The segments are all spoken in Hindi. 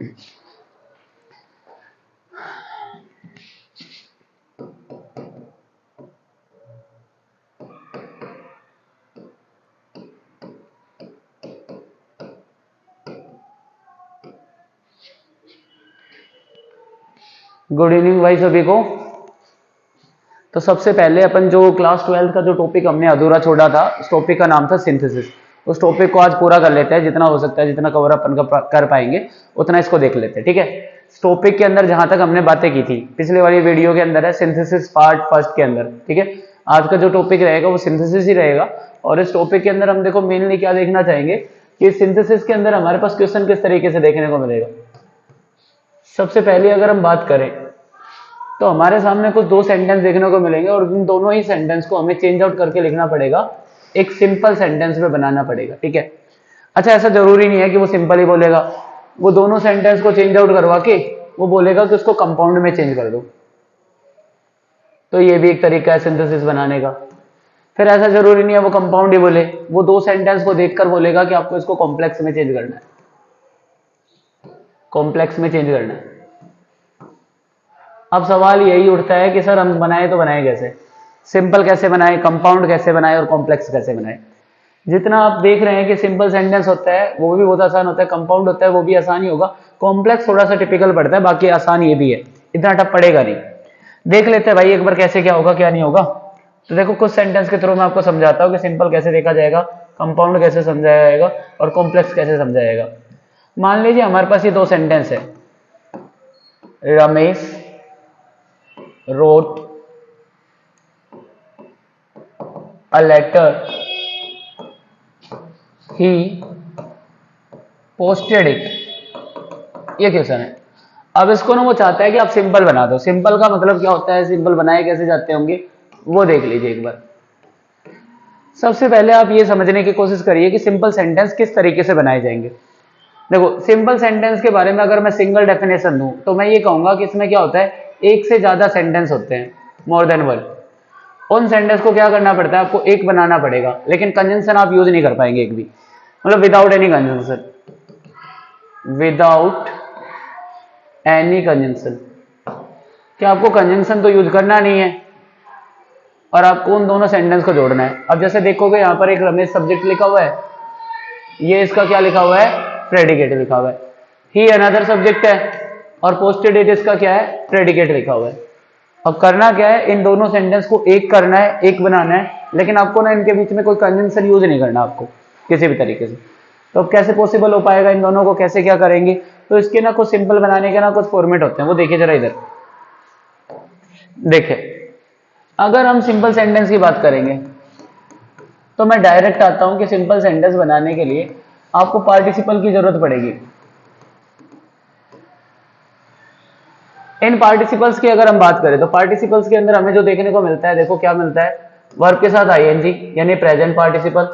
गुड इवनिंग भाई सभी को। तो सबसे पहले अपन जो क्लास 12 का जो टॉपिक हमने अधूरा छोड़ा था, उस टॉपिक का नाम था सिंथेसिस। उस टॉपिक को आज पूरा कर लेते हैं, जितना हो सकता है, जितना कवर अपन कर पाएंगे उतना इसको देख लेते हैं, ठीक है। इस टॉपिक के अंदर जहां तक हमने बातें की थी पिछले वाली वीडियो के अंदर है, सिंथेसिस पार्ट फर्स्ट के अंदर, ठीक है। आज का जो टॉपिक रहेगा वो सिंथेसिस ही रहेगा। और इस टॉपिक के अंदर हम देखो मेनली क्या देखना चाहेंगे कि सिंथेसिस के अंदर हमारे पास क्वेश्चन किस तरीके से देखने को मिलेगा। सबसे पहले अगर हम बात करें तो हमारे सामने कुछ दो सेंटेंस देखने को मिलेंगे और इन दोनों ही सेंटेंस को हमें चेंज आउट करके लिखना पड़ेगा, एक सिंपल सेंटेंस में बनाना पड़ेगा, ठीक है। अच्छा, ऐसा जरूरी नहीं है कि वो सिंपल ही बोलेगा, वो दोनों सेंटेंस को चेंज आउट करवा के वो बोलेगा कि उसको कंपाउंड में चेंज कर दो। तो ये भी एक तरीका है सिंथेसिस बनाने का। फिर ऐसा जरूरी नहीं है वो कंपाउंड ही बोले, वो दो सेंटेंस को देखकर बोलेगा कि आपको इसको कॉम्प्लेक्स में चेंज करना है, कॉम्प्लेक्स में चेंज करना है। अब सवाल यही उठता है कि सर हम बनाए तो बनाए कैसे, सिंपल कैसे बनाए, कंपाउंड कैसे बनाए और कॉम्प्लेक्स कैसे बनाए। जितना आप देख रहे हैं कि सिंपल सेंटेंस होता है वो भी बहुत आसान होता है, कंपाउंड होता है वो भी आसान ही होगा, कॉम्प्लेक्स थोड़ा सा टिपिकल पड़ता है, बाकी आसान ये भी है, इतना टफ पड़ेगा नहीं। देख लेते हैं भाई एक बार कैसे क्या होगा क्या नहीं होगा। तो देखो कुछ सेंटेंस के थ्रू मैं आपको समझाता हूँ कि सिंपल कैसे देखा जाएगा, कंपाउंड कैसे समझाया जाएगा और कॉम्प्लेक्स कैसे समझाया जाएगा। मान लीजिए हमारे पास ये दो सेंटेंस है, Ramesh wrote a letter, he posted it, ये क्वेश्चन है। अब इसको ना वो चाहता है कि आप सिंपल बना दो। सिंपल का मतलब क्या होता है, सिंपल बनाए कैसे जाते होंगे वो देख लीजिए एक बार। सबसे पहले आप ये समझने की कोशिश करिए कि सिंपल सेंटेंस किस तरीके से बनाए जाएंगे। देखो सिंपल सेंटेंस के बारे में अगर मैं सिंगल डेफिनेशन दूं तो मैं ये कहूंगा कि इसमें क्या होता है, एक से ज्यादा सेंटेंस होते हैं, मोर देन वन। उन सेंटेंस को क्या करना पड़ता है, आपको एक बनाना पड़ेगा, लेकिन कंजंक्शन आप यूज नहीं कर पाएंगे एक भी, मतलब without any conjunction, without any conjunction. क्या आपको कंजंक्शन तो यूज करना नहीं है और आपको उन दोनों सेंटेंस को जोड़ना है। अब जैसे देखोगे यहाँ पर एक रमेश सब्जेक्ट लिखा हुआ है, ये इसका क्या लिखा हुआ है, प्रेडिकेट लिखा हुआ है। ही अनदर सब्जेक्ट है और पोस्टेड इट इसका क्या है, प्रेडिकेट लिखा हुआ है। अब करना क्या है, इन दोनों सेंटेंस को एक करना है, एक बनाना है, लेकिन आपको ना इनके बीच में कोई कंजंक्शन यूज नहीं करना आपको किसी भी तरीके से। तो अब कैसे पॉसिबल हो पाएगा, इन दोनों को कैसे क्या करेंगे। तो इसके ना कुछ सिंपल बनाने के ना कुछ फॉर्मेट होते हैं, वो देखिए जरा इधर देखिए। अगर हम सिंपल सेंटेंस की बात करेंगे तो मैं डायरेक्ट आता हूं कि सिंपल सेंटेंस बनाने के लिए आपको पार्टिसिपल की जरूरत पड़ेगी। इन पार्टिसिपल्स की अगर हम बात करें तो पार्टिसिपल्स के अंदर हमें जो देखने को मिलता है, देखो क्या मिलता है, वर्ब के साथ आईएनजी यानी प्रेजेंट पार्टिसिपल।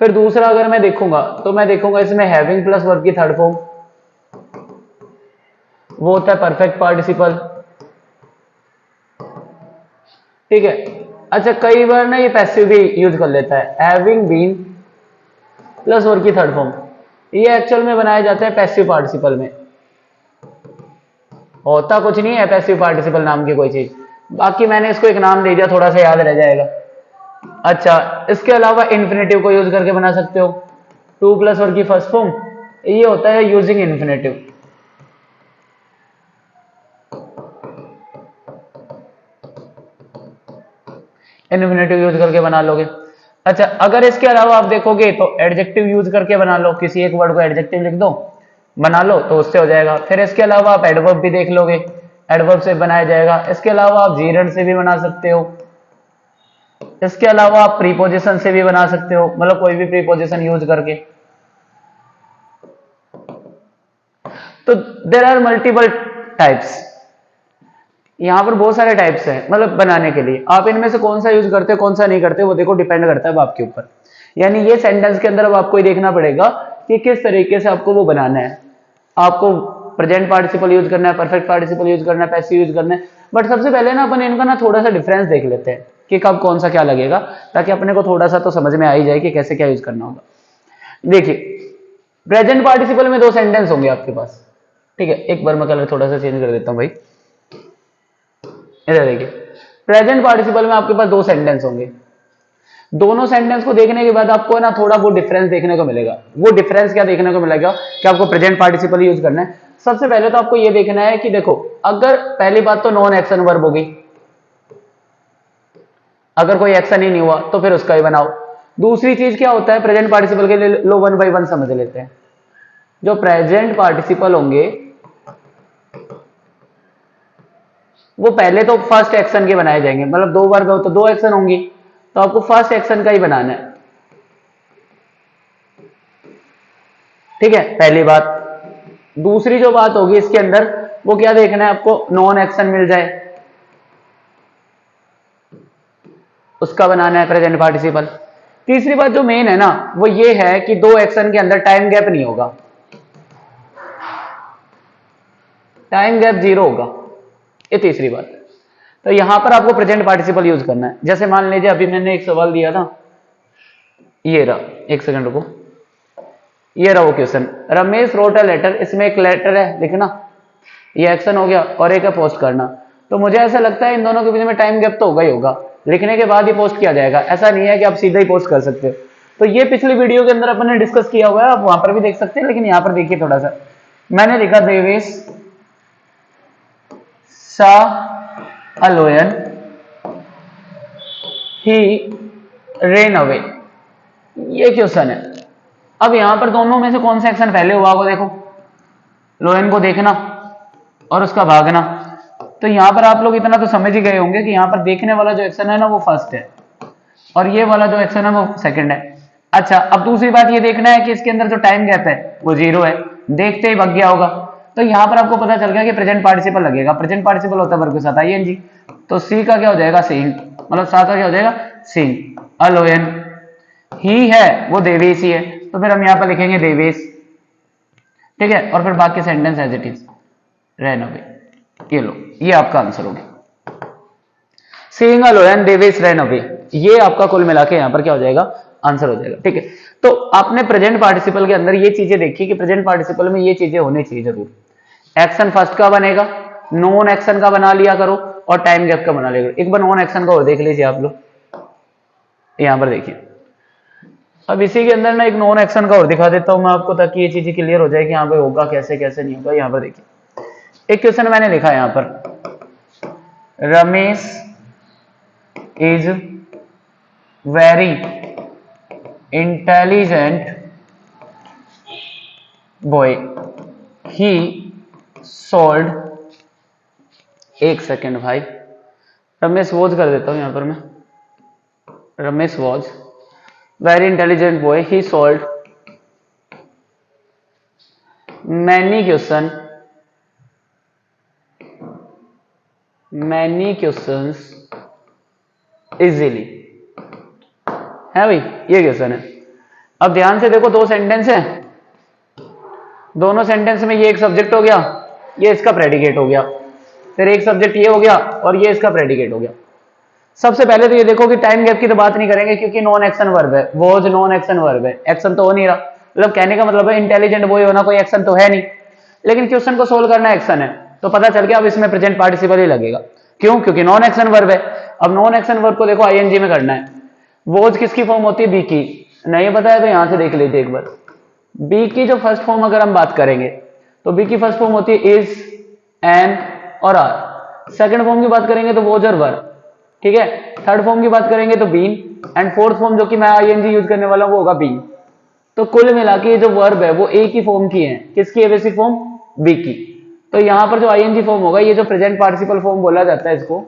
फिर दूसरा अगर मैं देखूंगा तो मैं देखूंगा इसमें हैविंग प्लस वर्ब की थर्ड फॉर्म, वो होता है परफेक्ट पार्टिसिपल, ठीक है। अच्छा कई बार ना ये पैसिव भी यूज कर लेता है, हैविंग बीन प्लस वर्ब की थर्ड फॉर्म, ये एक्चुअल में बनाया जाता है पैसिव पार्टिसिपल में, होता कुछ नहीं है पैसिव पार्टिसिपल नाम की कोई चीज, बाकी मैंने इसको एक नाम दे दिया, थोड़ा सा याद रह जाएगा। अच्छा इसके अलावा इन्फिनेटिव को यूज करके बना सकते हो, टू प्लस वर्ब की फर्स्ट फॉर्म, ये होता है यूजिंग इन्फिनेटिव। इन्फिनेटिव यूज करके बना लोगे। अच्छा अगर इसके अलावा आप देखोगे तो एडजेक्टिव यूज करके बना लो, किसी एक वर्ड को एडजेक्टिव लिख दो बना लो तो उससे हो जाएगा। फिर इसके अलावा आप एडवर्ब भी देख लोगे, एडवर्ब से बनाया जाएगा। इसके अलावा आप जीरेंड से भी बना सकते हो, इसके अलावा आप प्रीपोजिशन से भी बना सकते हो, मतलब कोई भी प्रीपोजिशन यूज करके। तो देयर आर मल्टीपल टाइप्स, यहां पर बहुत सारे टाइप्स हैं मतलब बनाने के लिए। आप इनमें से कौन सा यूज करते हो कौन सा नहीं करते वो देखो डिपेंड करता है आपके ऊपर। यानी ये सेंटेंस के अंदर अब आपको ही देखना पड़ेगा कि किस तरीके से आपको वो बनाना है। आपको प्रेजेंट पार्टिसिपल यूज करना है, परफेक्ट पार्टिसिपल यूज करना है, पैसिव यूज करना है। बट सबसे पहले ना अपन इनका ना थोड़ा सा डिफरेंस देख लेते हैं कि कब कौन सा क्या लगेगा, ताकि अपने को थोड़ा सा तो समझ में आ ही जाए कि कैसे क्या यूज करना होगा। देखिए प्रेजेंट पार्टिसिपल में दो सेंटेंस होंगे आपके पास, ठीक है। एक बार मैं कलर थोड़ा सा चेंज कर देता हूं भाई, इधर देखिए। प्रेजेंट पार्टिसिपल में आपके पास दो सेंटेंस होंगे। दोनों सेंटेंस को देखने के बाद आपको ना थोड़ा वो डिफरेंस देखने को मिलेगा। वो डिफरेंस क्या देखने को मिलेगा कि आपको प्रेजेंट पार्टिसिपल यूज करना है। सबसे पहले तो आपको ये देखना है कि देखो, अगर पहली बात तो नॉन एक्शन वर्ब होगी, अगर कोई एक्शन ही नहीं हुआ तो फिर उसका ही बनाओ। दूसरी चीज क्या होता है प्रेजेंट पार्टिसिपल के लिए, लो वन बाई वन समझ लेते हैं। जो प्रेजेंट पार्टिसिपल होंगे वो पहले तो फर्स्ट एक्शन के बनाए जाएंगे, मतलब दो बार तो दो एक्शन होंगी, तो आपको फर्स्ट एक्शन का ही बनाना है, ठीक है, पहली बात। दूसरी जो बात होगी इसके अंदर, वो क्या देखना है आपको, नॉन एक्शन मिल जाए उसका बनाना है प्रेजेंट पार्टिसिपल। तीसरी बात जो मेन है ना, वो ये है कि दो एक्शन के अंदर टाइम गैप नहीं होगा, टाइम गैप 0 होगा, ये तीसरी बात है। तो यहां पर आपको प्रेजेंट पार्टिसिपल यूज करना है। जैसे मान लीजिए अभी मैंने एक सवाल दिया था, ये रहा, एक सेकंड रुको, ये रहा वो question, Ramesh wrote a letter, इसमें एक लेटर है लिखना, ये एक्शन हो गया, और एक है पोस्ट करना। तो मुझे ऐसा लगता है इन दोनों के बीच में टाइम गैप तो होगा ही होगा, लिखने के बाद ही पोस्ट किया जाएगा, ऐसा नहीं है कि आप सीधा ही पोस्ट कर सकते हो। तो ये पिछली वीडियो के अंदर अपन ने डिस्कस किया हुआ है, आप वहां पर भी देख सकते हैं, लेकिन यहां पर देखिए थोड़ा सा, मैंने लिखा देवेश शाह अलोयन ही रेन अवे, ये क्वेश्चन है। अब यहां पर दोनों में से कौन सा एक्शन पहले हुआ होगा, देखो, लोयन को देखना और उसका भागना। तो यहां पर आप लोग इतना तो समझ ही गए होंगे कि यहां पर देखने वाला जो एक्शन है ना वो फर्स्ट है, और ये वाला जो एक्शन है वो सेकंड है। अच्छा, अब दूसरी बात ये देखना है कि इसके अंदर जो टाइम गैप है वो 0 है, देखते ही भाग गया होगा। तो यहां पर आपको पता चल गया कि प्रेजेंट पार्टिसिपल लगेगा, प्रेजेंट पार्टिसिपल होता है वर्ब के साथ आईएनजी, तो सी का क्या हो जाएगा, सीइंग, मतलब साथ का क्या हो जाएगा, सीइंग। अलोयन, ही है वो देवेश ही है, तो फिर हम यहां पर लिखेंगे देवेश, ठीक है, और फिर बाकी sentence as it is, ran away. ये लो, ये आपका आंसर हो गया, seeing a lion Devesh ran away, ये आपका कुल मिला के यहां पर क्या हो जाएगा, आंसर हो जाएगा, ठीक है। तो आपने प्रेजेंट पार्टिसिपल के अंदर ये चीजें देखी कि प्रेजेंट पार्टिसिपल में ये चीजें होनी चाहिए जरूर, एक्शन फर्स्ट का बनेगा, नॉन एक्शन का बना लिया करो, और टाइम गैप का बना लिया करो। एक बार नॉन एक्शन का और देख लीजिए आप लोग, यहां पर देखिए। अब इसी के अंदर ना एक नॉन एक्शन का और दिखा देता हूं मैं आपको, ताकि ये चीजें क्लियर हो जाए कि यहाँ पे होगा कैसे कैसे नहीं होगा। यहाँ पर देखिए, एक क्वेश्चन मैंने लिखा है यहाँ पर, Ramesh is very intelligent boy, he sold, एक सेकेंड भाई, रमेश वॉज कर देता हूं यहां पर मैं, Ramesh was very intelligent boy, he sold many question, many questions easily, है भाई, ये क्वेश्चन है। अब ध्यान से देखो, दो सेंटेंस है, दोनों सेंटेंस में ये एक सब्जेक्ट हो गया, ये इसका प्रेडिकेट हो गया, फिर एक सब्जेक्ट ये हो गया और ये इसका प्रेडिकेट हो गया। सबसे पहले तो ये देखो कि टाइम गैप की तो बात नहीं करेंगे, क्योंकि नॉन एक्शन वर्ब है, वॉज नॉन एक्शन वर्ब है, एक्शन तो हो नहीं रहा, मतलब कहने का मतलब है इंटेलिजेंट बॉय होना कोई एक्शन तो है नहीं, लेकिन क्वेश्चन को सोल्व करना एक्शन है, तो पता चल गया अब इसमें प्रेजेंट पार्टिसिपल ही लगेगा। क्यों? क्योंकि नॉन एक्शन वर्ब है। अब नॉन एक्शन वर्ब को देखो आईएनजी में करना है। वॉज किसकी फॉर्म होती है? बी की। नहीं पता है तो यहां से देख लीजिए एक बार। बी की जो फर्स्ट फॉर्म अगर हम बात करेंगे तो बी की फर्स्ट फॉर्म होती है इज, एम और आर। सेकंड फॉर्म की बात करेंगे तो वॉज और वर, ठीक है। थर्ड फॉर्म की बात करेंगे तो बीन, एंड फोर्थ फॉर्म जो कि मैं आईएनजी यूज करने वाला हूं वो होगा बीन। तो कुल मिला के जो वर्ब है वो ए की फॉर्म की है। किसकी है बेसिक फॉर्म? बी की। तो यहां पर जो आईएनजी फॉर्म होगा, ये जो प्रेजेंट पार्टिसिपल फॉर्म बोला जाता है इसको,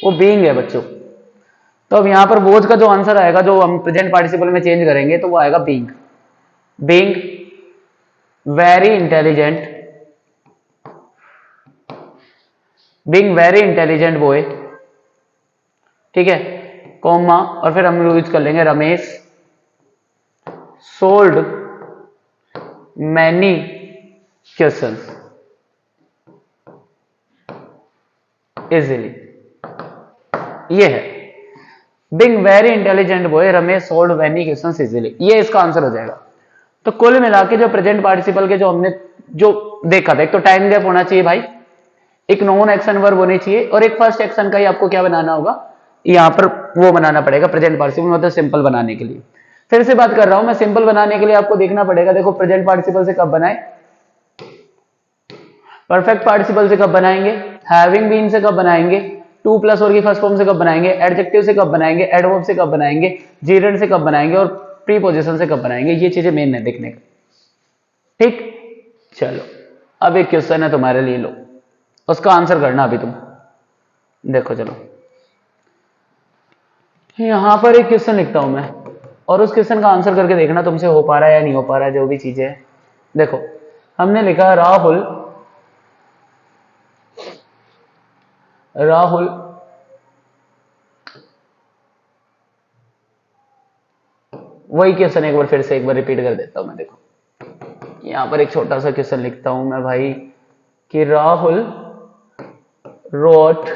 वो बीइंग है बच्चों। तो अब यहां पर वॉज का जो आंसर आएगा, जो हम प्रेजेंट पार्टिसिपल में चेंज करेंगे, तो वो आएगा being. Being very intelligent, being very intelligent boy, ठीक है, कॉमा, और फिर हम यूज कर लेंगे Ramesh sold many questions easily. ये है being very intelligent boy, Ramesh sold many questions easily, ये इसका आंसर हो जाएगा। तो कुल मिला के जो प्रेजेंट पार्टिसिपल के जो हमने जो देखा था, एक तो टाइम गैप होना चाहिए भाई, एक नॉन एक्शन वर्ब होनी चाहिए, और एक फर्स्ट एक्शन का ही आपको क्या बनाना होगा, यहां पर वो बनाना पड़ेगा प्रेजेंट पार्टिसिपल, मतलब सिंपल बनाने के लिए। फिर से बात कर रहा हूं मैं, सिंपल बनाने के लिए आपको देखना पड़ेगा, देखो प्रेजेंट पार्टिसिपल से कब बनाए, परफेक्ट पार्टिसिपल से कब बनाएंगे, हैविंग बीन से कब बनाएंगे, टू प्लस और की फर्स्ट फॉर्म से कब बनाएंगे, एडजेक्टिव से कब बनाएंगे, एडवर्ब से कब बनाएंगे, जीरेंड से कब बनाएंगे, और प्रीपोजिशन से कब बनाएंगे। ये चीजें मेन है देखने का, ठीक। चलो अब एक क्वेश्चन है तुम्हारे लिए, लो उसका आंसर करना अभी तुम। देखो चलो, यहां पर एक क्वेश्चन लिखता हूं मैं, और उस क्वेश्चन का आंसर करके देखना तुमसे हो पा रहा है या नहीं हो पा रहा है, जो भी चीजें है। देखो हमने लिखा राहुल वही क्वेश्चन एक बार फिर से एक बार रिपीट कर देता हूं मैं। देखो यहां पर एक छोटा सा क्वेश्चन लिखता हूं मैं भाई, कि Rahul wrote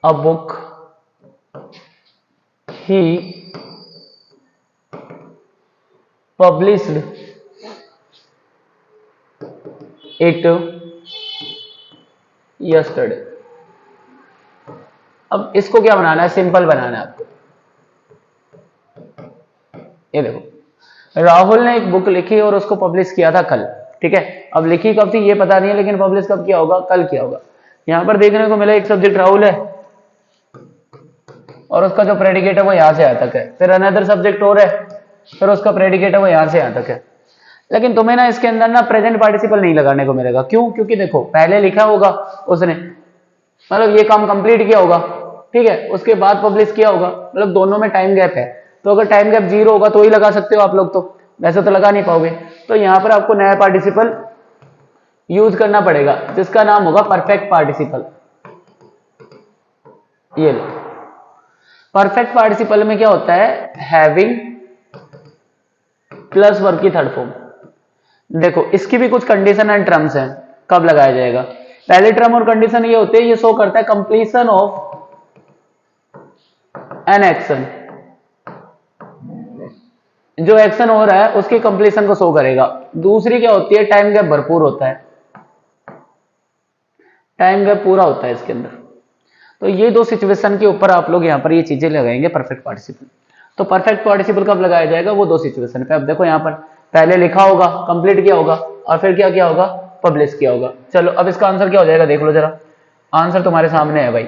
a book, he published it yesterday। अब इसको क्या बनाना है, सिंपल बनाना है आपको। ये देखो राहुल ने एक बुक लिखी और उसको पब्लिश किया था कल, ठीक है। अब लिखी कब थी ये पता नहीं है, लेकिन पब्लिश कब किया होगा, कल किया होगा। यहां पर देखने को मिला एक सब्जेक्ट राहुल है, और उसका जो प्रेडिकेट है वो यहां से यहां तक है, फिर अनदर सब्जेक्ट और है, फिर उसका प्रेडिकेट है वो यहां से यहां तक है। लेकिन तुम्हें ना इसके अंदर ना प्रेजेंट पार्टिसिपल नहीं लगाने को मिलेगा, क्यों, क्योंकि देखो पहले लिखा होगा उसने, मतलब ये काम कंप्लीट किया होगा, ठीक है, उसके बाद पब्लिश किया होगा, मतलब दोनों में टाइम गैप है। तो अगर टाइम गैप 0 होगा तो ही लगा सकते हो आप लोग, तो वैसे तो लगा नहीं पाओगे। तो यहां पर आपको नया पार्टिसिपल यूज करना पड़ेगा, जिसका नाम होगा परफेक्ट पार्टिसिपल। ये लो, परफेक्ट पार्टिसिपल में क्या होता है, हैविंग प्लस वर्ब की थर्ड फॉर्म। देखो इसकी भी कुछ कंडीशन एंड टर्म्स हैं, कब लगाया जाएगा। पहले टर्म और कंडीशन ये होते हैं, ये शो करता है कंप्लीशन ऑफ एन एक्शन, जो एक्शन हो रहा है उसकी कंप्लीशन को शो करेगा। दूसरी क्या होती है, टाइम गैप भरपूर होता है, टाइम गैप पूरा होता है इसके अंदर। तो ये दो सिचुएशन के ऊपर आप लोग यहां पर ये चीजें लगाएंगे परफेक्ट पार्टिसिपल। तो परफेक्ट पार्टिसिपल कब लगाया जाएगा, वो दो सिचुएशन पे। अब देखो यहां पर पहले लिखा होगा, कंप्लीट किया होगा, और फिर क्या किया होगा, पब्लिश किया होगा। चलो अब इसका आंसर क्या हो जाएगा, देख लो जरा, आंसर तुम्हारे सामने है भाई।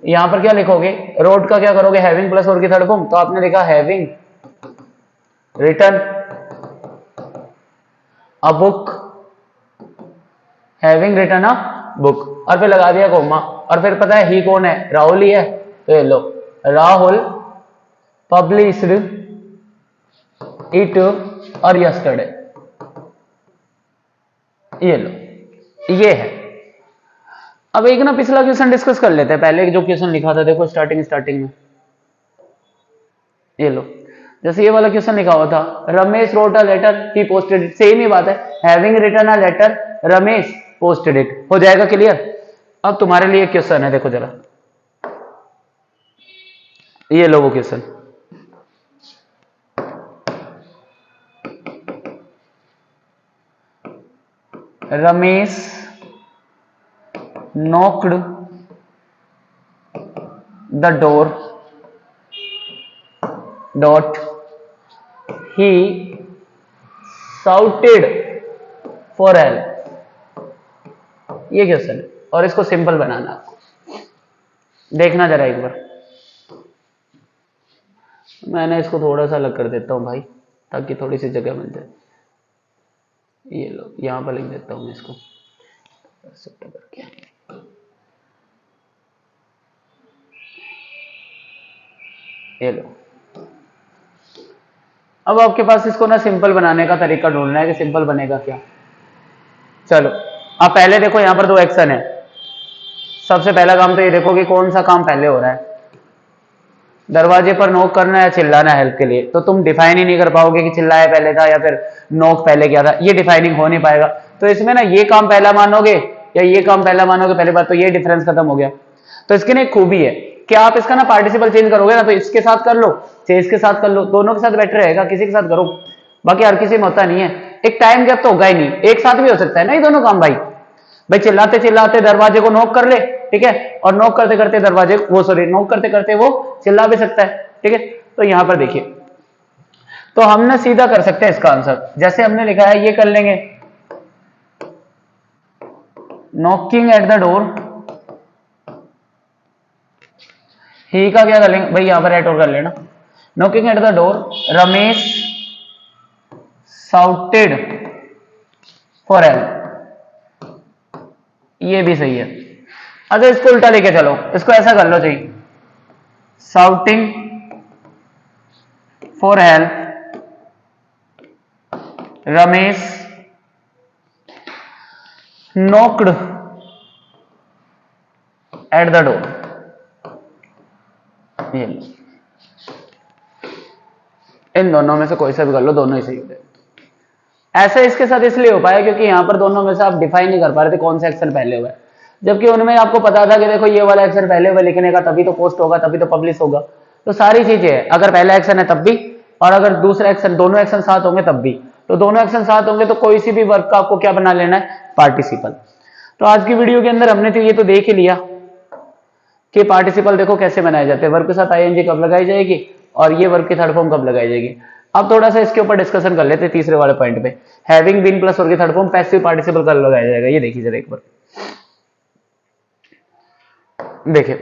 यहां पर क्या लिखोगे, रोड का क्या करोगे, हैविंग प्लस और की थर्ड फॉर्म, तो आपने लिखा having written a book, having written a book, और फिर लगा दिया कोमा, और फिर पता है ही कौन है, राहुल ही है। तो ये लो, राहुल पब्लिश्ड इट और यस्टरडे, ये लो, ये है। अब एक ना पिछला क्वेश्चन डिस्कस कर लेते हैं, पहले जो क्वेश्चन लिखा था देखो स्टार्टिंग में, ये लो, जैसे ये वाला क्वेश्चन लिखा हुआ था, Ramesh wrote a letter he posted it, same ही बात है, having written a letter Ramesh posted it, हो जाएगा क्लियर। अब तुम्हारे लिए क्वेश्चन है, देखो जरा, ये लो वो question, Ramesh knocked the door dot he shouted for help, ये क्वेश्चन है, और इसको सिंपल बनाना आपको, देखना जरा एक बार। मैंने इसको थोड़ा सा अलग कर देता हूं भाई, ताकि थोड़ी सी जगह मिल जाए। ये लो, यहां पर लिख देता हूं मैं इसको करके, ये लो। अब आपके पास इसको ना सिंपल बनाने का तरीका ढूंढना है कि सिंपल बनेगा क्या। चलो अब पहले देखो यहां पर दो एक्शन है, सबसे पहला काम तो ये देखो कि कौन सा काम पहले हो रहा है, दरवाजे पर नॉक करना या चिल्लाना हेल्प के लिए। तो तुम डिफाइन ही नहीं कर पाओगे कि चिल्लाया पहले था या फिर नॉक पहले किया था, ये डिफाइनिंग हो नहीं पाएगा। तो इसमें ना ये काम पहला मानोगे या ये काम पहला मानोगे, पहली बात तो ये डिफरेंस खत्म हो गया। तो इसकी ना एक खूबी है कि आप इसका ना पार्टिसिपल चेंज करोगे ना, तो इसके साथ कर लो चाहे इसके साथ कर लो, दोनों के साथ बेटर रहेगा, किसी के साथ करो। बाकी हर किसी में होता नहीं है। एक टाइम गैप तो होगा ही नहीं, एक साथ भी हो सकता है ना ये दोनों काम भाई। भाई चिल्लाते चिल्लाते दरवाजे को नॉक कर ले, ठीक है, और नॉक करते करते दरवाजे वो सॉरी नॉक करते करते वो चिल्ला भी सकता है, ठीक है। तो यहां पर देखिए, तो हमने सीधा कर सकते हैं इसका आंसर, जैसे हमने लिखा है ये कर लेंगे, नॉकिंग एट द डोर, ही का क्या कर लेंगे भाई, यहां पर एट और कर लेना, knocking at the door Ramesh shouted for help, ये भी सही है। अच्छा इसको उल्टा लेके चलो, इसको ऐसा कर लो चाहिए, shouting for help Ramesh knocked at the door, ये लो, इन दोनों में से कोई सा भी कर लो, दोनों ही सही होते। ऐसा इसके साथ इसलिए हो पाया क्योंकि यहां पर दोनों में से आप डिफाइन नहीं कर पा रहे थे कौन सा एक्शन पहले हुआ है, जबकि उनमें आपको पता था कि देखो ये वाला एक्शन पहले हुआ लिखने का, तभी तो पोस्ट होगा, तभी तो पब्लिश होगा। तो सारी चीजें है, अगर पहला एक्शन है तब भी, और अगर दूसरा एक्शन, दोनों एक्शन साथ होंगे तब भी। तो दोनों एक्शन साथ होंगे तो कोई सी भी वर्क का आपको क्या बना लेना है, पार्टिसिपल। तो आज की वीडियो के अंदर हमने तो ये तो देख ही लिया कि पार्टिसिपल देखो कैसे बनाए जाते हैं, वर्ब के साथ आईएनजी कब लगाई जाएगी और ये वर्ब की थर्ड फॉर्म कब लगाई जाएगी। अब थोड़ा सा इसके ऊपर डिस्कशन कर लेते हैं तीसरे वाले पॉइंट पे, हैविंग बीन प्लस वर्ब की थर्ड फॉर्म पैसिव पार्टिसिपल कब लगाया जाएगा, ये देखिए जरा एक बार। देखिए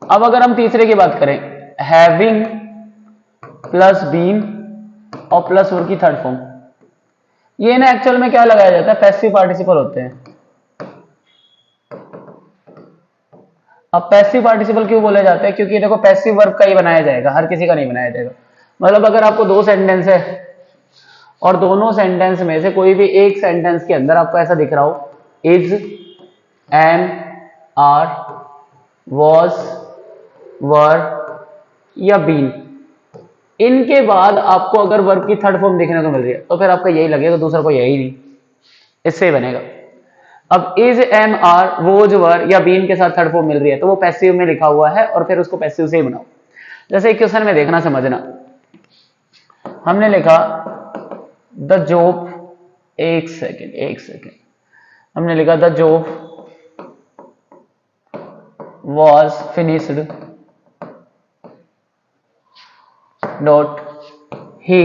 अब अगर हम तीसरे की बात करें, हैविंग प्लस बीन और प्लस वर्ब की थर्ड फॉर्म, ये ना एक्चुअल में क्या लगाया जाता है, पैसिव पार्टिसिपल होते हैं। अब पैसिव पार्टिसिपल क्यों बोले जाते हैं, क्योंकि देखो पैसिव वर्ब का ही बनाया जाएगा, हर किसी का नहीं बनाया जाएगा। मतलब अगर आपको दो सेंटेंस है और दोनों सेंटेंस में से कोई भी एक सेंटेंस के अंदर आपको ऐसा दिख रहा हो, इज, एम, आर, वॉज, वर या बीन, इनके बाद आपको अगर वर्ब की थर्ड फॉर्म देखने को मिल रही है तो फिर आपका यही लगेगा, दूसरा कोई यही नहीं, इससे ही बनेगा। अब इज, एम, आर, वोज, वर या बीन के साथ थर्ड फॉर्म मिल रही है तो वो पैसिव में लिखा हुआ है और फिर उसको पैसिव से ही बनाओ। जैसे एक क्वेश्चन में देखना समझना, हमने लिखा द जॉब, एक सेकेंड, हमने लिखा the job was finished dot he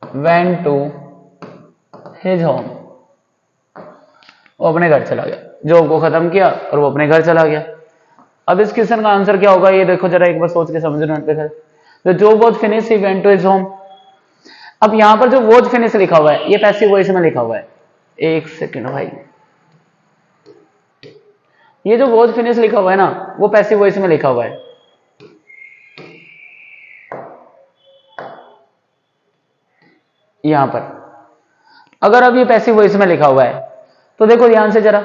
went to his home, वो अपने घर चला गया, जॉब को खत्म किया और वो अपने घर चला गया। अब इस क्वेश्चन का आंसर क्या होगा, ये देखो जरा एक बार सोच के समझना। The job was finish, he went to his home. अब यहां पर जो वॉज फिनिश लिखा हुआ है ये पैसिव वॉइस में लिखा हुआ है, एक सेकेंड भाई, ये जो वॉज फिनिश लिखा हुआ है ना वो पैसिव वॉइस में लिखा हुआ है। यहां पर अगर अब ये पैसिव वॉइस में लिखा हुआ है तो देखो ध्यान से जरा,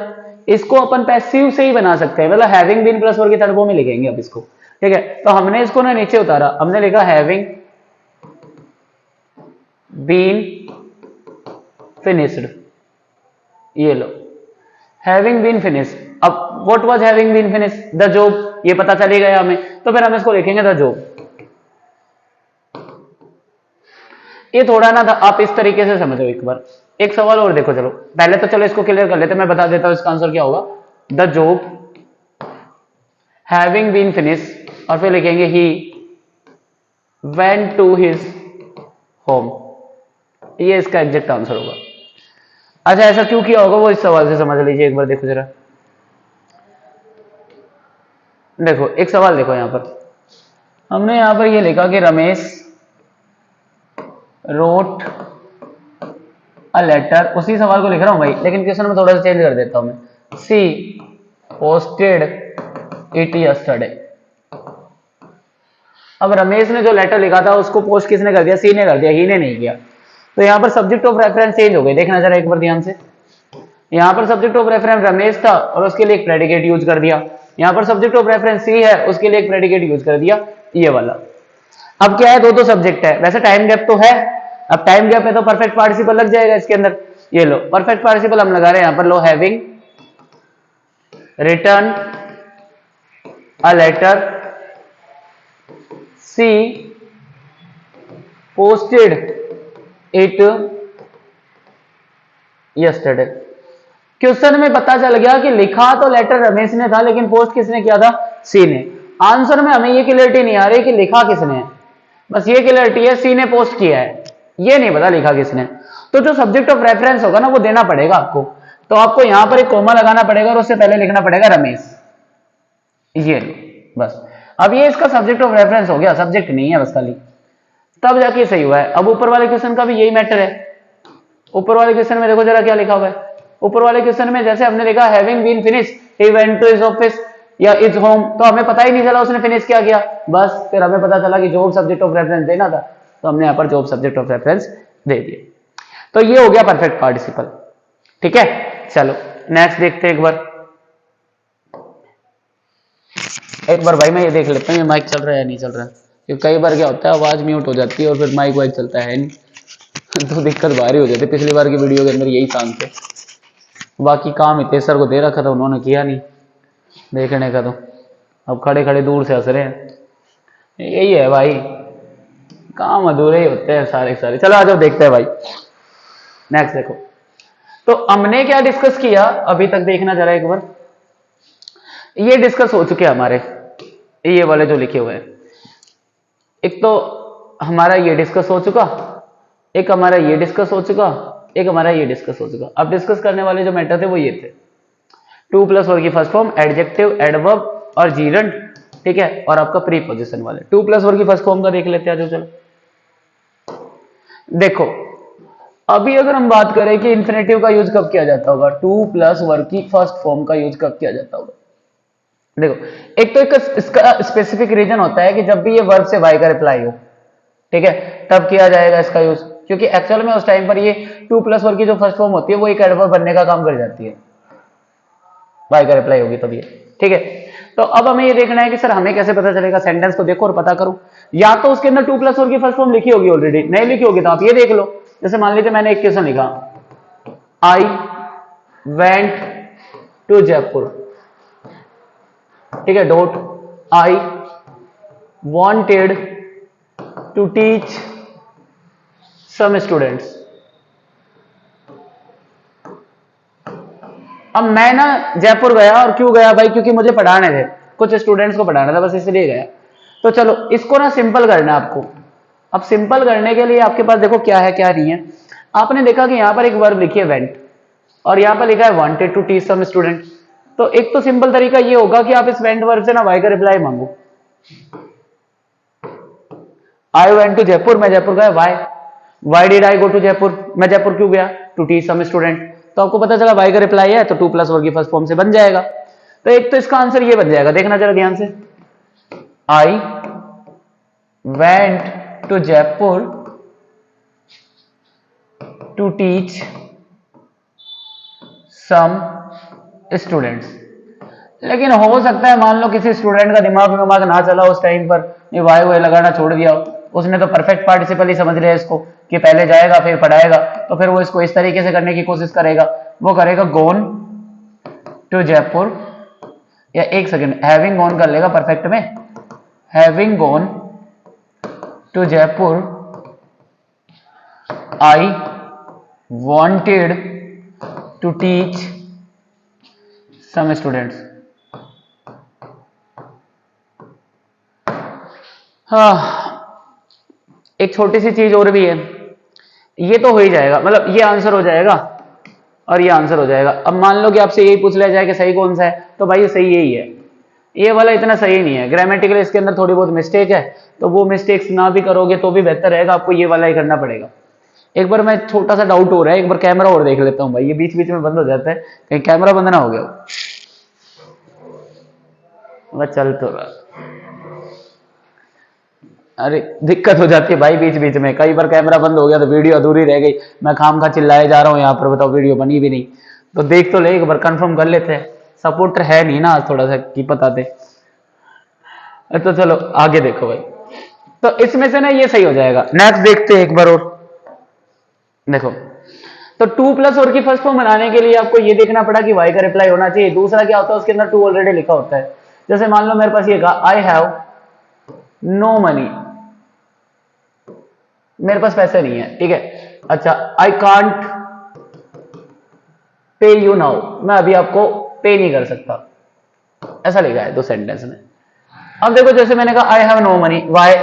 इसको अपन पैसिव से ही बना सकते हैं, मतलब हैविंग बीन प्लस वर्ब की थर्ड फॉर्म में लिखेंगे अब इसको, ठीक है। तो हमने इसको ना नीचे उतारा, हमने लिखा हैविंग बीन फिनिश्ड, ये लो हैविंग बीन फिनिश। अब what was having been finish, the job, ये पता चली गया हमें, तो फिर हम इसको लिखेंगे द जॉब। ये थोड़ा ना था, आप इस तरीके से समझो। एक बार एक सवाल और देखो, चलो पहले तो चलो इसको क्लियर कर लेते, मैं बता देता हूं इसका आंसर क्या होगा, the job having been finish और फिर लिखेंगे he went to his home, ये इसका एग्जैक्ट आंसर होगा। अच्छा ऐसा क्यों किया होगा वो इस सवाल से समझ लीजिए एक बार, देखो जरा, देखो एक सवाल देखो यहां पर, हमने यहां पर ये लिखा कि रमेश रोट अ लेटर, उसी सवाल को लिख रहा हूं भाई, लेकिन क्वेश्चन में थोड़ा सा चेंज कर देता हूं मैं, सी पोस्टेड इट यस्टरडे। अब रमेश ने जो लेटर लिखा था उसको पोस्ट किसने कर दिया, सी ने कर दिया, ही ने नहीं किया। तो यहां पर सब्जेक्ट ऑफ रेफरेंस चेंज हो गई, देखना जरा एक बार ध्यान से, यहां पर सब्जेक्ट ऑफ रेफरेंस रमेश था और उसके लिए एक प्रेडिकेट यूज कर दिया, यहां पर सब्जेक्ट ऑफ रेफरेंस सी है उसके लिए एक प्रेडिकेट यूज कर दिया, ये वाला। अब क्या है, दो सब्जेक्ट है, वैसे टाइम गैप तो है, अब टाइम गैप है तो परफेक्ट पार्टिसिपल लग जाएगा इसके अंदर, ये लो परफेक्ट पार्टिसिपल हम लगा रहे हैं यहां पर, लो having written a letter C posted it yesterday. Question में पता चल गया कि लिखा तो लेटर रमेश ने था, लेकिन पोस्ट किसने किया था? सी ने। आंसर में हमें ये क्लियरिटी नहीं आ रही कि लिखा किसने है, बस ये क्लियरिटी है सी ने पोस्ट किया है, ये नहीं पता लिखा किसने। तो जो सब्जेक्ट ऑफ रेफरेंस होगा ना वो देना पड़ेगा आपको, तो आपको यहां पर एक कोमा लगाना पड़ेगा और उससे पहले लिखना पड़ेगा रमेश, ये बस। अब ये इसका सब्जेक्ट ऑफ रेफरेंस हो गया, सब्जेक्ट नहीं है बस खाली, तब जाके सही हुआ है। अब ऊपर वाले क्वेश्चन का भी यही मैटर है। ऊपर वाले क्वेश्चन में देखो जरा क्या लिखा हुआ है। ऊपर वाले क्वेश्चन में जैसे हमने लिखा having been finish he went to his office या इज होम, तो हमें पता ही नहीं चला उसने फिनिश क्या किया, बस फिर हमें पता चला कि जॉब सब्जेक्ट ऑफ रेफरेंस देना था, तो हमने यहां पर जॉब सब्जेक्ट ऑफ रेफरेंस दे दिए। तो ये हो गया परफेक्ट पार्टिसिपल, ठीक है। चलो नेक्स्ट देखते हैं एक बार भाई मैं ये देख लेता हूँ ये माइक चल रहा है या नहीं चल रहा है, क्योंकि कई बार क्या होता है आवाज म्यूट हो जाती है और फिर माइक वाइक चलता है नहीं तो दिक्कत भारी हो जाती है। पिछली बार की वीडियो के अंदर यही काम थे, बाकी काम हितेश को दे रखा था, उन्होंने किया नहीं देखने का, तो अब खड़े खड़े दूर से हंस रहे हैं। यही है भाई, काम अधूरे ही होते हैं सारे सारे। चलो आ जाओ देखते हैं भाई नेक्स्ट। देखो तो हमने क्या डिस्कस किया अभी तक, देखना जरा एक बार। ये डिस्कस हो चुके हमारे ये वाले जो लिखे हुए हैं, एक तो हमारा ये डिस्कस हो चुका, एक हमारा ये डिस्कस हो चुका, एक हमारा ये डिस्कस हो चुका। अब डिस्कस करने वाले जो मैटर थे वो ये थे, 2+ वर्ग की फर्स्ट फॉर्म, एडजेक्टिव, एडवर्ब और जीरंड, ठीक है, और आपका प्रीपोजिशन वाले। 2+ वर्ग की फर्स्ट फॉर्म का देख लेते हैं। जो चलो देखो अभी अगर हम बात करें कि इंफिनिटिव का यूज कब किया जाता होगा, 2+ वर्ग की फर्स्ट फॉर्म का यूज कब किया जाता होगा। देखो एक तो इसका स्पेसिफिक रीजन होता है कि जब भी ये वर्ब से वाई का रिप्लाई हो, ठीक है, तब किया जाएगा इसका यूज, क्योंकि एक्चुअल में उस टाइम पर ये 2+ वर्ग की जो फर्स्ट फॉर्म होती है वो एक एडवर्ब बनने का काम कर जाती है, वाई का रिप्लाई होगी तब ये, ठीक है। तो अब हमें ये देखना है कि सर हमें कैसे पता चलेगा, सेंटेंस को देखो और पता करो। या तो उसके अंदर 2+ वर्ग की फर्स्ट फॉर्म लिखी होगी ऑलरेडी, नहीं लिखी होगी तो आप ये देख लो। जैसे मान लीजिए मैंने एक क्वेश्चन लिखा, आई वेंट टू जयपुर, ठीक है, that I wanted to teach some students. अब मैं ना जयपुर गया, और क्यों गया भाई, क्योंकि मुझे पढ़ाने थे, कुछ स्टूडेंट्स को पढ़ाना था, बस इसलिए गया। तो चलो इसको ना सिंपल करना है आपको। अब सिंपल करने के लिए आपके पास देखो क्या है क्या नहीं है। आपने देखा कि यहां पर एक वर्ब लिखी है वेंट, और यहां पर लिखा है wanted to teach some student. तो एक तो सिंपल तरीका ये होगा कि आप इस वेंट वर्ब से ना वाई का रिप्लाई मांगो। आई वेंट टू जयपुर, मैं जयपुर गया, why did I go to Jaipur, मैं जयपुर क्यों गया, टू टीच सम स्टूडेंट। तो आपको पता चला वाई का रिप्लाई है, तो 2+ वर्ग की फर्स्ट फॉर्म से बन जाएगा। तो एक तो इसका आंसर ये बन जाएगा, देखना जरा ध्यान से, I went to Jaipur to teach some students. लेकिन हो सकता है मान लो किसी स्टूडेंट का दिमाग ना चला उस टाइम पर, ये वाई वाई लगाना छोड़ दिया, उसने तो परफेक्ट पार्टिसिपल ही समझ लिया इसको कि पहले जाएगा फिर पढ़ाएगा, तो फिर वो इसको इस तरीके से करने की कोशिश करेगा। वो करेगा गोन टू जयपुर, या एक सेकेंड, हैविंग गॉन कर लेगा परफेक्ट में, having gone to Jaipur I wanted to teach some students. हाँ एक छोटी सी चीज और भी है, ये तो हो ही जाएगा, मतलब ये आंसर हो जाएगा और ये आंसर हो जाएगा। अब मान लो कि आपसे यही पूछ लिया जाए कि सही कौन सा है, तो भाई ये सही यही है, ये वाला इतना सही नहीं है, ग्रामेटिकल इसके अंदर थोड़ी बहुत मिस्टेक है, तो वो मिस्टेक्स ना भी करोगे तो भी बेहतर रहेगा, आपको ये वाला ही करना पड़ेगा। एक बार मैं छोटा सा डाउट हो रहा है, एक बार कैमरा और देख लेता हूँ भाई, ये बीच बीच में बंद हो जाता है, कहीं कैमरा बंद ना हो गया। मैं चल तो रहा, अरे दिक्कत हो जाती है भाई बीच बीच में, कई बार कैमरा बंद हो गया तो वीडियो अधूरी रह गई, मैं खामखा चिल्लाए जा रहा हूँ यहाँ पर, बताओ वीडियो बनी भी नहीं। तो देख तो ले, एक बार कंफर्म कर लेते हैं, सपोर्टर है नहीं ना आज थोड़ा सा की पता दे। तो चलो आगे देखो भाई, तो इसमें से ना ये सही हो जाएगा। नेक्स्ट देखते हैं एक बार और, देखो तो 2+ और की फर्स्ट फॉर्म बनाने के लिए आपको ये देखना पड़ा कि वाई का रिप्लाई होना चाहिए। दूसरा क्या होता है, उसके अंदर 2 ऑलरेडी लिखा होता है। जैसे मान लो मेरे पास ये कहा, आई हैव नो मनी, मेरे पास पैसे नहीं है, ठीक है। अच्छा, I can't pay you now, मैं अभी आपको पे नहीं कर सकता, ऐसा लिखा है दो सेंटेंस में। अब देखो जैसे मैंने कहा I have no money, why,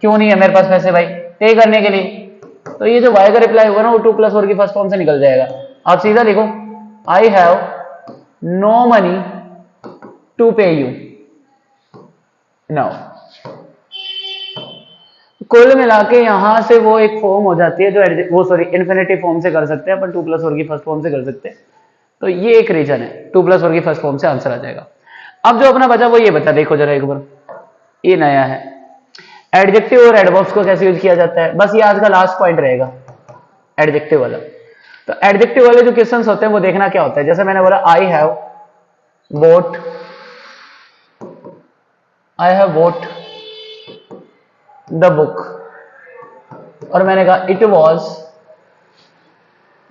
क्यों नहीं है मेरे पास पैसे भाई पे करने के लिए, तो ये जो वाई का रिप्लाई होगा ना वो टू प्लस वर्ग की फर्स्ट फॉर्म से निकल जाएगा। आप सीधा लिखो I have no money to pay you now. कुल मिला के यहां से वो एक फॉर्म हो जाती है जो वो सॉरी इन्फिनेटिव फॉर्म से कर सकते हैं अपन, टू प्लस वर्ग की फर्स्ट फॉर्म से कर सकते हैं। तो ये एक रीजन है, टू प्लस वर्ग की फर्स्ट फॉर्म से आंसर आ जाएगा। अब जो अपना बचा वो ये बचा, देखो जरा एक बार, ये नया है एडजेक्टिव और एडवर्ब्स को कैसे यूज किया जाता है, बस ये आज का लास्ट पॉइंट रहेगा एडजेक्टिव वाला। तो एडजेक्टिव वाले जो क्वेश्चंस होते हैं वो देखना क्या होता है, जैसे मैंने बोला I have boat the book, और मैंने कहा इट वॉज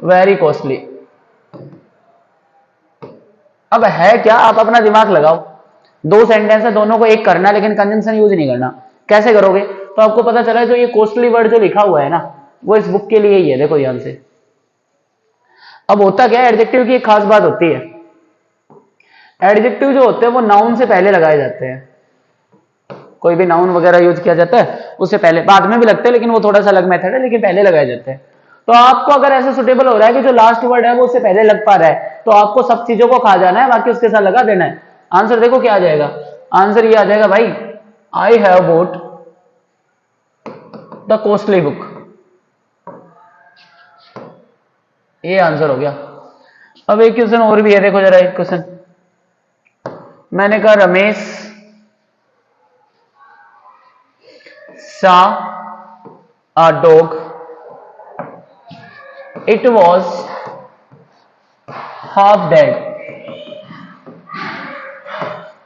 वेरी कॉस्टली। अब है क्या, आप अपना दिमाग लगाओ, दो सेंटेंस है, दोनों को एक करना, लेकिन कंजंक्शन यूज नहीं करना। कैसे करोगे, तो आपको पता चला जो ये कॉस्टली वर्ड जो लिखा हुआ है ना वो इस बुक के लिए ही है, देखो ध्यान से। अब होता क्या है, एडजेक्टिव की एक खास बात होती है, एडजेक्टिव जो होते हैं वो नाउन से पहले लगाए जाते हैं। कोई भी नाउन वगैरह यूज किया जाता है उससे पहले, बाद में भी लगते हैं लेकिन वो थोड़ा सा अलग मेथड है, लेकिन पहले लगाए जाते हैं। तो आपको अगर ऐसा सुटेबल हो रहा है कि जो लास्ट वर्ड है वो उससे पहले लग पा रहा है, तो आपको सब चीजों को खा जाना है, बाकी उसके साथ लगा देना है। आंसर देखो क्या आ जाएगा, आंसर ये आ जाएगा भाई I have boat the costly book, ये आंसर हो गया। अब एक क्वेश्चन और भी है, देखो जरा एक क्वेश्चन, मैंने कहा Ramesh saw a dog, it was half dead,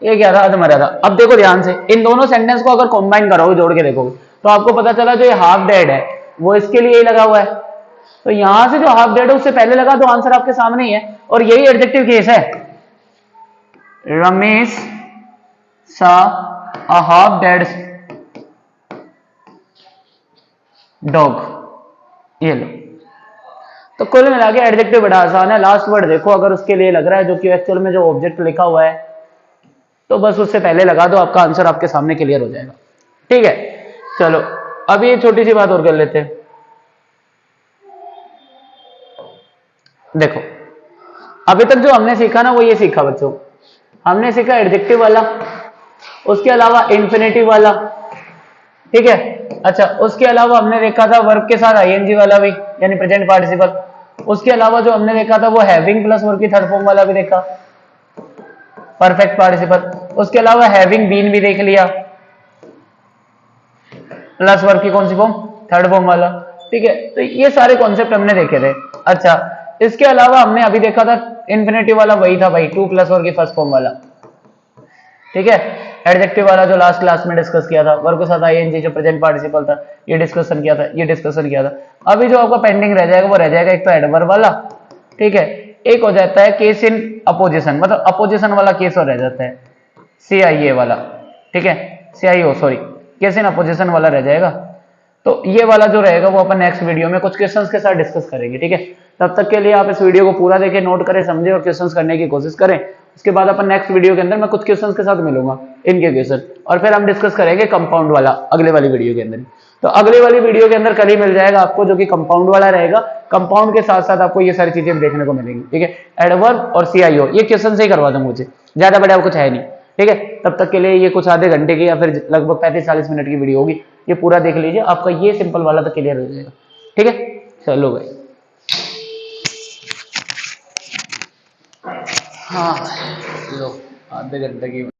ये क्या था, मरा था। अब देखो ध्यान से, इन दोनों सेंटेंस को अगर कंबाइन करोगे, जोड़ के देखोगे, तो आपको पता चला जो ये हाफ डेड है वो इसके लिए ही लगा हुआ है, तो यहां से जो हाफ डेड है उससे पहले लगा, तो आंसर आपके सामने ही है, और यही एडजेक्टिव केस है। Ramesh saw a half dead dog, ये लो। तो कुल मिला के एडजेक्टिव बड़ा आसान है, लास्ट वर्ड देखो अगर उसके लिए लग रहा है जो कि एक्चुअल में जो ऑब्जेक्ट लिखा हुआ है, तो बस उससे पहले लगा दो, आपका आंसर आपके सामने क्लियर हो जाएगा। ठीक है, चलो अब ये छोटी सी बात और कर लेते हैं। देखो अभी तक जो हमने सीखा ना वो ये सीखा बच्चों, हमने सीखा एडजेक्टिव वाला, उसके अलावा इन्फिनेटिव वाला, ठीक है। अच्छा, उसके अलावा हमने देखा था वर्ब के साथ आईएनजी वाला भी, यानी प्रेजेंट पार्टिसिपल। उसके अलावा जो हमने देखा था वो हैविंग प्लस वर्ब की थर्ड फॉर्म वाला भी देखा, परफेक्ट पार्टिसिपल। उसके अलावा हैविंग बीन भी देख लिया, प्लस वर्ब की कौन सी फॉर्म, थर्ड फॉर्म वाला, ठीक है। तो ये सारे कॉन्सेप्ट हमने देखे थे। अच्छा, इसके अलावा हमने अभी देखा था इन्फिनेटिव वाला, वही था भाई टू प्लस वर्ब की फर्स्ट फॉर्म वाला, ठीक है। एडजेक्टिव वाला जो लास्ट क्लास में डिस्कस किया था, वर्ब के साथ आईएनजी जो प्रेजेंट पार्टिसिपल था, ये डिस्कशन किया था। अभी जो आपका पेंडिंग रह जाएगा वो रह जाएगा एक तो एडवर्ब वाला, ठीक है, एक हो जाता है केस इन अपोजिशन, मतलब अपोजिशन वाला केस और रह जाता है सीआईए वाला, ठीक है, CIO sorry, case in opposition वाला रह जाएगा। तो ये वाला जो रहेगा वो अपन नेक्स्ट वीडियो में कुछ क्वेश्चंस के साथ डिस्कस करेंगे, ठीक है। तब तक के लिए आप इस वीडियो को पूरा देखें, नोट करें, समझें और क्वेश्चंस करने की कोशिश करें। उसके बाद अपन नेक्स्ट वीडियो के अंदर मैं कुछ क्वेश्चंस के साथ मिलूंगा, इनके क्वेश्चन, और फिर हम डिस्कस करेंगे कंपाउंड वाला अगले वाली वीडियो के अंदर। तो अगले वाली वीडियो के अंदर कल ही मिल जाएगा आपको, जो कि कंपाउंड वाला रहेगा। कंपाउंड के साथ साथ आपको ये सारी चीजें देखने को मिलेंगी, ठीक है। एडवर्ब और सीआईओ ये क्वेश्चन से ही करवा दूंगा, मुझे ज्यादा बड़ा कुछ है नहीं, ठीक है। तब तक के लिए ये कुछ आधे घंटे की या फिर लगभग 35-40 मिनट की वीडियो होगी, ये पूरा देख लीजिए, आपका ये सिंपल वाला तो क्लियर हो जाएगा, ठीक है। चलो भाई, हाँ लो आधे घंटे की